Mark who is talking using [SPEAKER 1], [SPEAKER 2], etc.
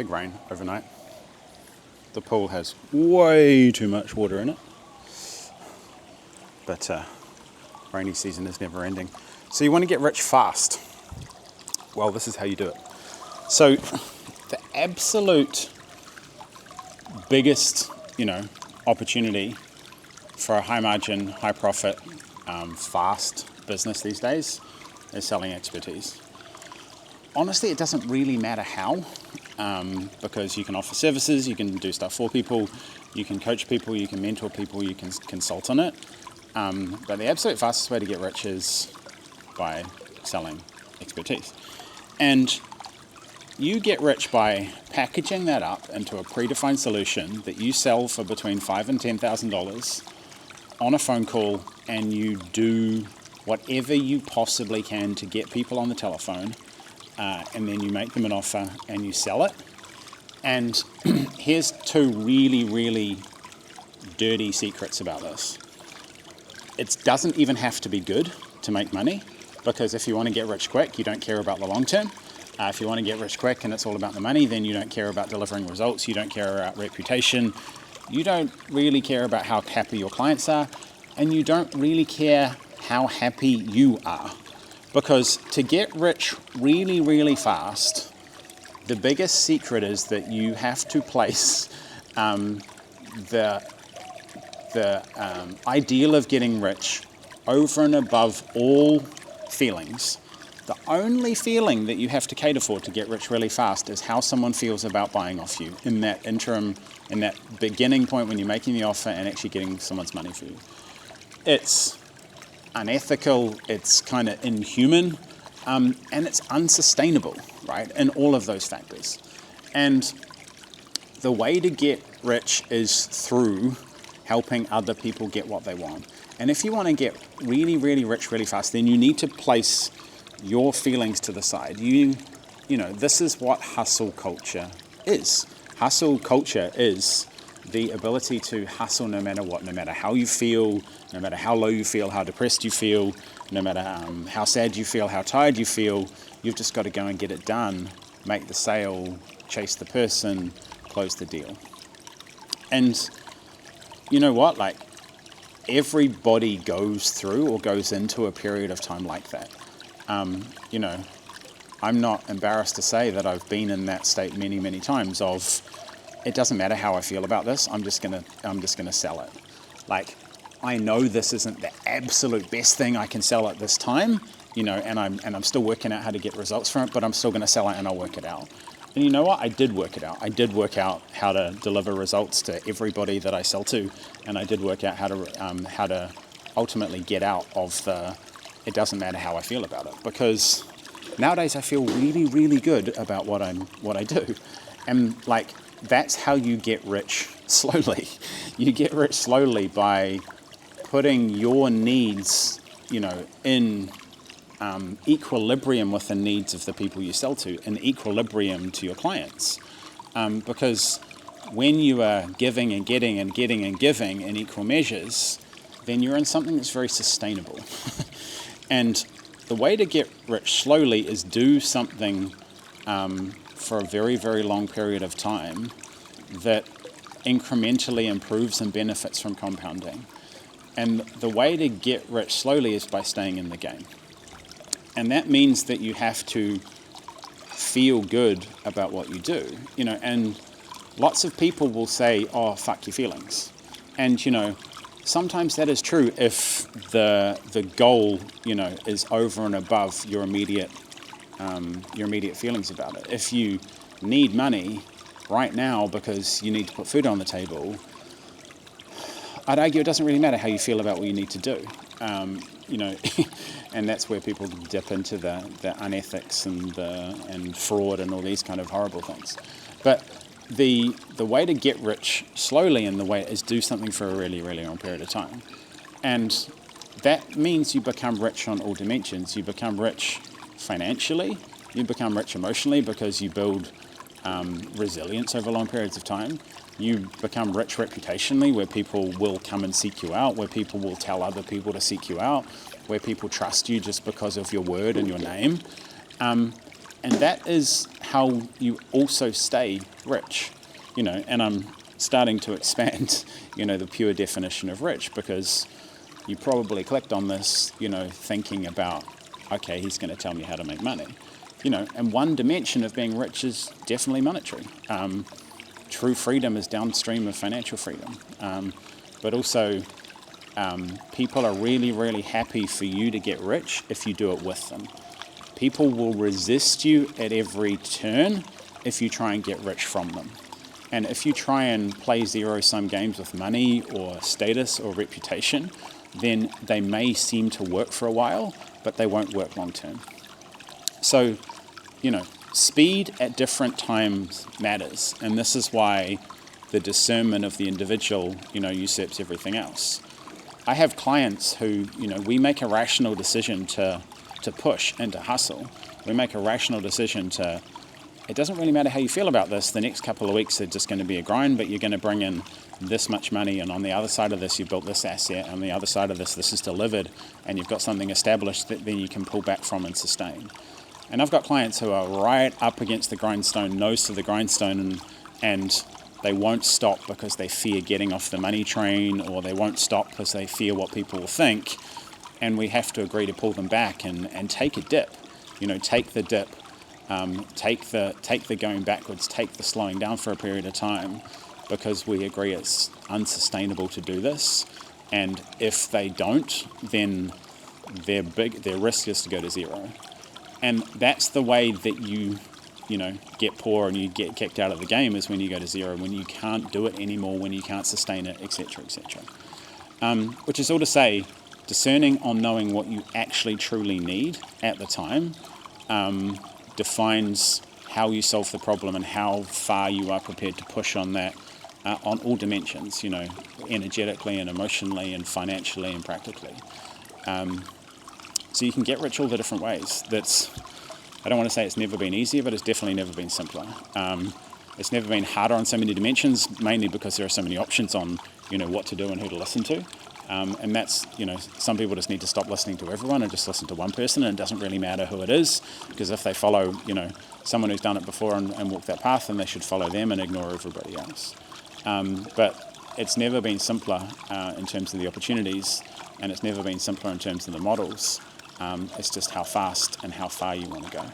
[SPEAKER 1] big rain overnight. The pool has way too much water in it. But rainy season is never ending. So you want to get rich fast. Well, this is how you do it. So the absolute biggest, opportunity for a high margin, high profit, fast business these days is selling expertise. Honestly, it doesn't really matter how, because you can offer services, you can do stuff for people, you can coach people, you can mentor people, you can consult on it. But the absolute fastest way to get rich is by selling expertise. And you get rich by packaging that up into a predefined solution that you sell for between $5,000 and $10,000 on a phone call, and you do whatever you possibly can to get people on the telephone, and then you make them an offer and you sell it. And here's two really, really dirty secrets about this. It doesn't even have to be good to make money, because if you want to get rich quick, you don't care about the long term. If you want to get rich quick and it's all about the money, then you don't care about delivering results, you don't care about reputation, you don't really care about how happy your clients are, and you don't really care how happy you are. Because to get rich really, really fast, the biggest secret is that you have to place the ideal of getting rich over and above all feelings. The only feeling that you have to cater for to get rich really fast is how someone feels about buying off you in that interim, in that beginning point when you're making the offer and actually getting someone's money for you. It's unethical, it's kind of inhuman, and it's unsustainable, right, in all of those factors. And the way to get rich is through helping other people get what they want. And if you want to get really, really rich really fast, then you need to place your feelings to the side. This is what hustle culture is. Hustle culture is the ability to hustle no matter what, no matter how you feel, no matter how low you feel, how depressed you feel, no matter how sad you feel, how tired you feel. You've just got to go and get it done, make the sale, chase the person, close the deal. And you know what? Like, everybody goes through or goes into a period of time like that. I'm not embarrassed to say that I've been in that state many, many times of, it doesn't matter how I feel about this, I'm just gonna sell it. Like, I know this isn't the absolute best thing I can sell at this time, and I'm still working out how to get results from it, but I'm still gonna sell it and I'll work it out. And you know what? I did work it out. I did work out how to deliver results to everybody that I sell to, and I did work out how to ultimately get out of the it doesn't matter how I feel about it, because nowadays I feel really, really good about what I do. And like, that's how you get rich slowly. You get rich slowly by putting your needs, in equilibrium with the needs of the people you sell to, in equilibrium to your clients. Because when you are giving and getting and getting and giving in equal measures, then you're in something that's very sustainable. And the way to get rich slowly is do something for a very, very long period of time that incrementally improves and benefits from compounding. And the way to get rich slowly is by staying in the game. And that means that you have to feel good about what you do, and lots of people will say, oh, fuck your feelings. And, sometimes that is true if the goal, is over and above your immediate feelings about it. If you need money right now because you need to put food on the table, I'd argue it doesn't really matter how you feel about what you need to do. And that's where people dip into the unethics and fraud and all these kind of horrible things. But the way to get rich slowly in the way is do something for a really, really long period of time. And that means you become rich on all dimensions. You become rich financially, you become rich emotionally because you build resilience over long periods of time. You become rich reputationally, where people will come and seek you out, where people will tell other people to seek you out, where people trust you just because of your word and your name. And that is how you also stay rich, and I'm starting to expand, the pure definition of rich, because you probably clicked on this, thinking about, okay, he's going to tell me how to make money, and one dimension of being rich is definitely monetary. True freedom is downstream of financial freedom, but also people are really, really happy for you to get rich if you do it with them. People will resist you at every turn if you try and get rich from them. And if you try and play zero-sum games with money or status or reputation, then they may seem to work for a while, but they won't work long term. So, speed at different times matters. And this is why the discernment of the individual, usurps everything else. I have clients who, we make a rational decision to push and to hustle. We make a rational decision it doesn't really matter how you feel about this, the next couple of weeks are just going to be a grind, but you're going to bring in this much money, and on the other side of this you've built this asset, on the other side of this is delivered, and you've got something established that then you can pull back from and sustain. And I've got clients who are right up against the grindstone, nose to the grindstone, and they won't stop because they fear getting off the money train, or they won't stop because they fear what people will think. And we have to agree to pull them back and take a dip. Take the dip, take the going backwards, take the slowing down for a period of time, because we agree it's unsustainable to do this. And if they don't, then their risk is to go to zero. And that's the way that you get poor and you get kicked out of the game, is when you go to zero, when you can't do it anymore, when you can't sustain it, etc., etc. Which is all to say, discerning on knowing what you actually truly need at the time defines how you solve the problem and how far you are prepared to push on that on all dimensions, energetically and emotionally and financially and practically. So you can get rich all the different ways. I don't want to say it's never been easier, but it's definitely never been simpler. It's never been harder on so many dimensions, mainly because there are so many options on, what to do and who to listen to. And that's, some people just need to stop listening to everyone and just listen to one person, and it doesn't really matter who it is, because if they follow, someone who's done it before and walked that path, then they should follow them and ignore everybody else. But it's never been simpler in terms of the opportunities, and it's never been simpler in terms of the models. It's just how fast and how far you want to go.